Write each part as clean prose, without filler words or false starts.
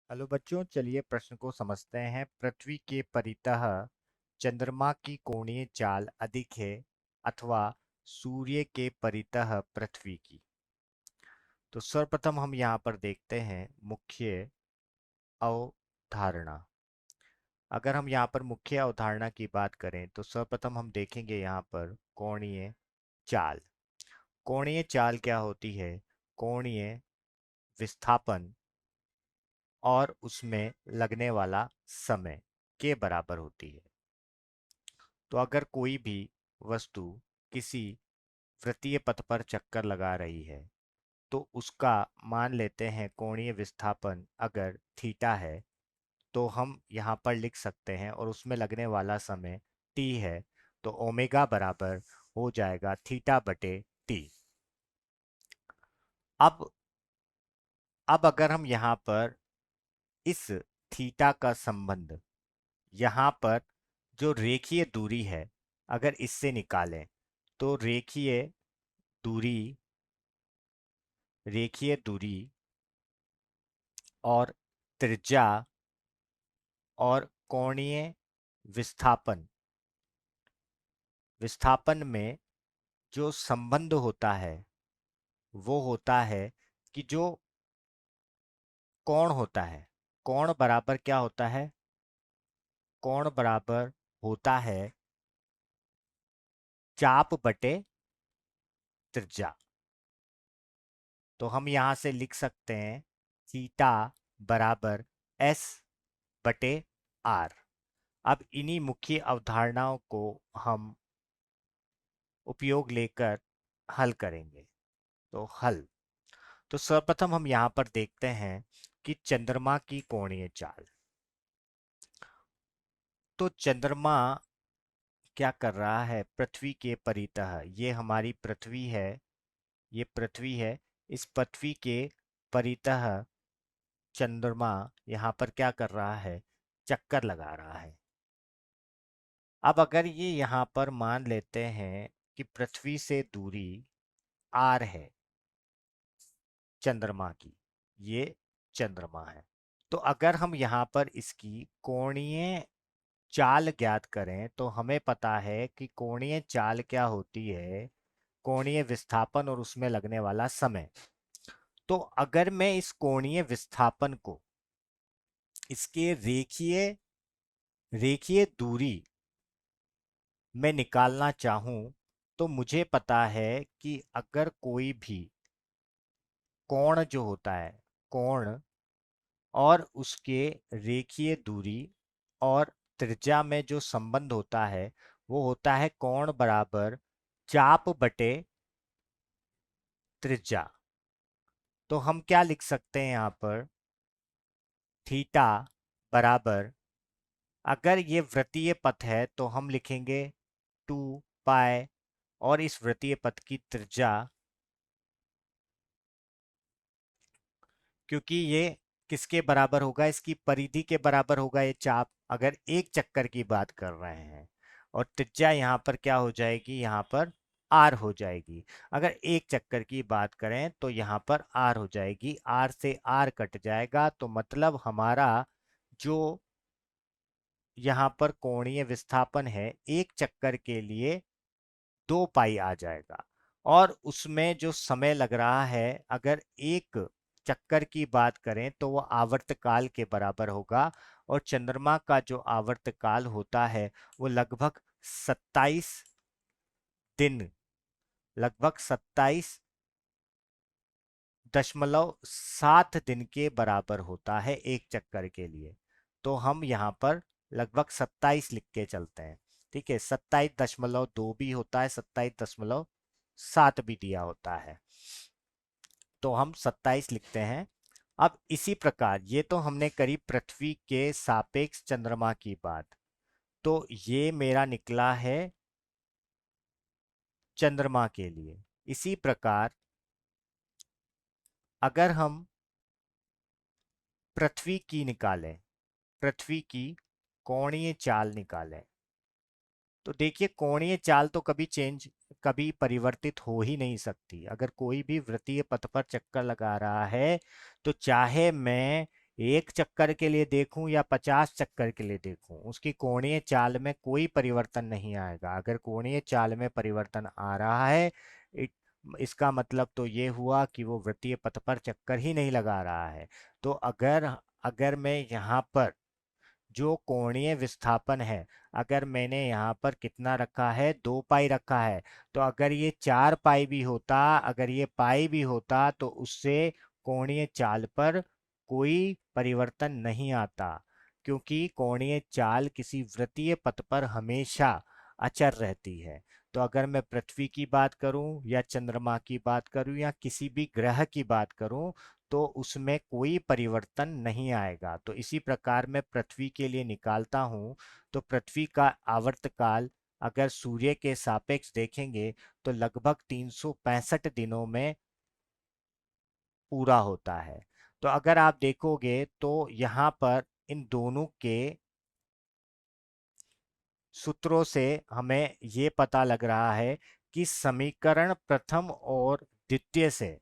Hello बच्चों, चलिए प्रश्न को समझते हैं। पृथ्वी के परितः चंद्रमा की कोणीय चाल अधिक है अथवा सूर्य के परितः पृथ्वी की। तो सर्वप्रथम हम यहाँ पर देखते हैं मुख्य अवधारणा। अगर हम यहाँ पर मुख्य अवधारणा की बात करें तो सर्वप्रथम हम देखेंगे यहाँ पर कोणीय चाल। कोणीय चाल क्या होती है? कोणीय विस्थापन और उसमें लगने वाला समय के बराबर होती है। तो अगर कोई भी वस्तु किसी वृत्तीय पथ पर चक्कर लगा रही है तो उसका मान लेते हैं कोणीय विस्थापन अगर थीटा है, तो हम यहाँ पर लिख सकते हैं और उसमें लगने वाला समय टी है, तो ओमेगा बराबर हो जाएगा थीटा बटे टी। अब अब अगर हम यहाँ पर इस थीटा का संबंध यहाँ पर जो रेखीय दूरी है अगर इससे निकालें तो दूरी रेखीय दूरी और त्रिज्या और कोणीय विस्थापन विस्थापन में जो संबंध होता है वो होता है कि जो कोण होता है, कोण बराबर क्या होता है? कोण बराबर होता है चाप बटे त्रिज्या। तो हम यहां से लिख सकते हैं थीटा बराबर एस बटे आर। अब इन्हीं मुख्य अवधारणाओं को हम उपयोग लेकर हल करेंगे। तो हल, तो सर्वप्रथम हम यहाँ पर देखते हैं कि चंद्रमा की कोणीय चाल। तो चंद्रमा क्या कर रहा है? पृथ्वी के परितः, ये हमारी पृथ्वी है, ये पृथ्वी है, इस पृथ्वी के परितः चंद्रमा यहाँ पर क्या कर रहा है? चक्कर लगा रहा है। अब अगर ये यहाँ पर मान लेते हैं कि पृथ्वी से दूरी आर है चंद्रमा की, ये चंद्रमा है, तो अगर हम यहाँ पर इसकी कोणीय चाल ज्ञात करें तो हमें पता है कि कोणीय चाल क्या होती है? कोणीय विस्थापन और उसमें लगने वाला समय। तो अगर मैं इस कोणीय विस्थापन को इसके रेखीय रेखीय दूरी में निकालना चाहूं तो मुझे पता है कि अगर कोई भी कोण जो होता है, कोण और उसके रेखीय दूरी और त्रिज्या में जो संबंध होता है वो होता है कोण बराबर चाप बटे त्रिज्या। तो हम क्या लिख सकते हैं यहाँ पर? थीटा बराबर, अगर ये वृत्तीय पथ है तो हम लिखेंगे 2 पाई, और इस वृत्तीय पथ की त्रिज्या, क्योंकि ये किसके बराबर होगा? इसकी परिधि के बराबर होगा ये चाप, अगर एक चक्कर की बात कर रहे हैं। और त्रिज्या यहाँ पर क्या हो जाएगी? यहाँ पर आर हो जाएगी। अगर एक चक्कर की बात करें तो यहाँ पर आर हो जाएगी, आर से आर कट जाएगा, तो मतलब हमारा जो यहाँ पर कोणीय विस्थापन है एक चक्कर के लिए 2 पाई आ जाएगा। और उसमें जो समय लग रहा है अगर एक चक्कर की बात करें तो वो आवर्तकाल के बराबर होगा। और चंद्रमा का जो आवर्तकाल होता है वो लगभग 27 दिन, लगभग 27.7 दिन के बराबर होता है एक चक्कर के लिए। तो हम यहाँ पर लगभग 27 लिख के चलते हैं। ठीक है, 27.2 भी होता है, 27.7 भी दिया होता है, तो हम 27 लिखते हैं। अब इसी प्रकार ये तो हमने करी पृथ्वी के सापेक्ष चंद्रमा की बात, तो ये मेरा निकला है चंद्रमा के लिए। इसी प्रकार अगर हम पृथ्वी की निकालें, पृथ्वी की कोणीय चाल निकालें, तो देखिए कोणीय चाल तो कभी परिवर्तित हो ही नहीं सकती। अगर कोई भी वृत्तीय पथ पर चक्कर लगा रहा है तो चाहे मैं एक चक्कर के लिए देखूं या 50 चक्कर के लिए देखूं, उसकी कोणीय चाल में कोई परिवर्तन नहीं आएगा। अगर कोणीय चाल में परिवर्तन आ रहा है, इसका मतलब तो ये हुआ कि वो वृत्तीय पथ पर चक्कर ही नहीं लगा रहा है। तो अगर अगर मैं यहाँ पर जो कोणीय विस्थापन है, अगर मैंने यहाँ पर कितना रखा है, 2 पाई रखा है, तो अगर ये 4 पाई भी होता, अगर ये पाई भी होता, तो उससे कोणीय चाल पर कोई परिवर्तन नहीं आता, क्योंकि कोणीय चाल किसी वृत्तीय पथ पर हमेशा अचर रहती है। तो अगर मैं पृथ्वी की बात करूं या चंद्रमा की बात करूं या किसी भी ग्रह की बात करूं, तो उसमें कोई परिवर्तन नहीं आएगा। तो इसी प्रकार मैं पृथ्वी के लिए निकालता हूँ, तो पृथ्वी का आवर्तकाल अगर सूर्य के सापेक्ष देखेंगे तो लगभग 365 दिनों में पूरा होता है। तो अगर आप देखोगे तो यहाँ पर इन दोनों के सूत्रों से हमें ये पता लग रहा है कि समीकरण प्रथम और द्वितीय से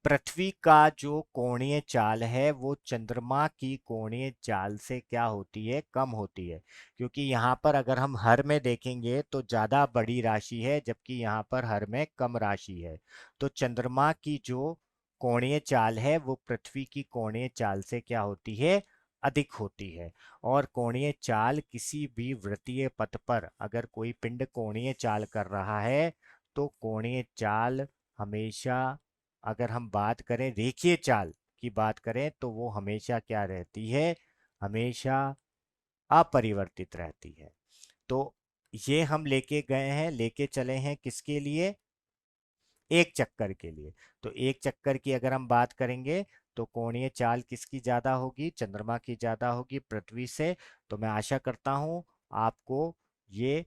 पृथ्वी का जो कोणीय चाल है वो चंद्रमा की कोणीय चाल से क्या होती है, कम होती है। क्योंकि यहाँ पर अगर हम हर में देखेंगे तो ज्यादा बड़ी राशि है, जबकि यहाँ पर हर में कम राशि है। तो चंद्रमा की जो कोणीय चाल है वो पृथ्वी की कोणीय चाल से क्या होती है, अधिक होती है। और कोणीय चाल किसी भी वृत्तीय पथ पर अगर कोई पिंड कोणीय चाल कर रहा है, तो कोणीय चाल हमेशा, अगर हम बात करें रेखीय चाल की बात करें, तो वो हमेशा क्या रहती है, हमेशा अपरिवर्तित रहती है। तो ये हम लेके गए हैं, लेके चले हैं किसके लिए, एक चक्कर के लिए। तो एक चक्कर की अगर हम बात करेंगे तो कोणीय चाल किसकी ज्यादा होगी, चंद्रमा की ज्यादा होगी पृथ्वी से। तो मैं आशा करता हूं आपको ये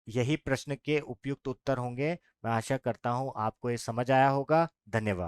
यही प्रश्न के उपयुक्त उत्तर होंगे। मैं आशा करता हूं आपको ये समझ आया होगा। धन्यवाद।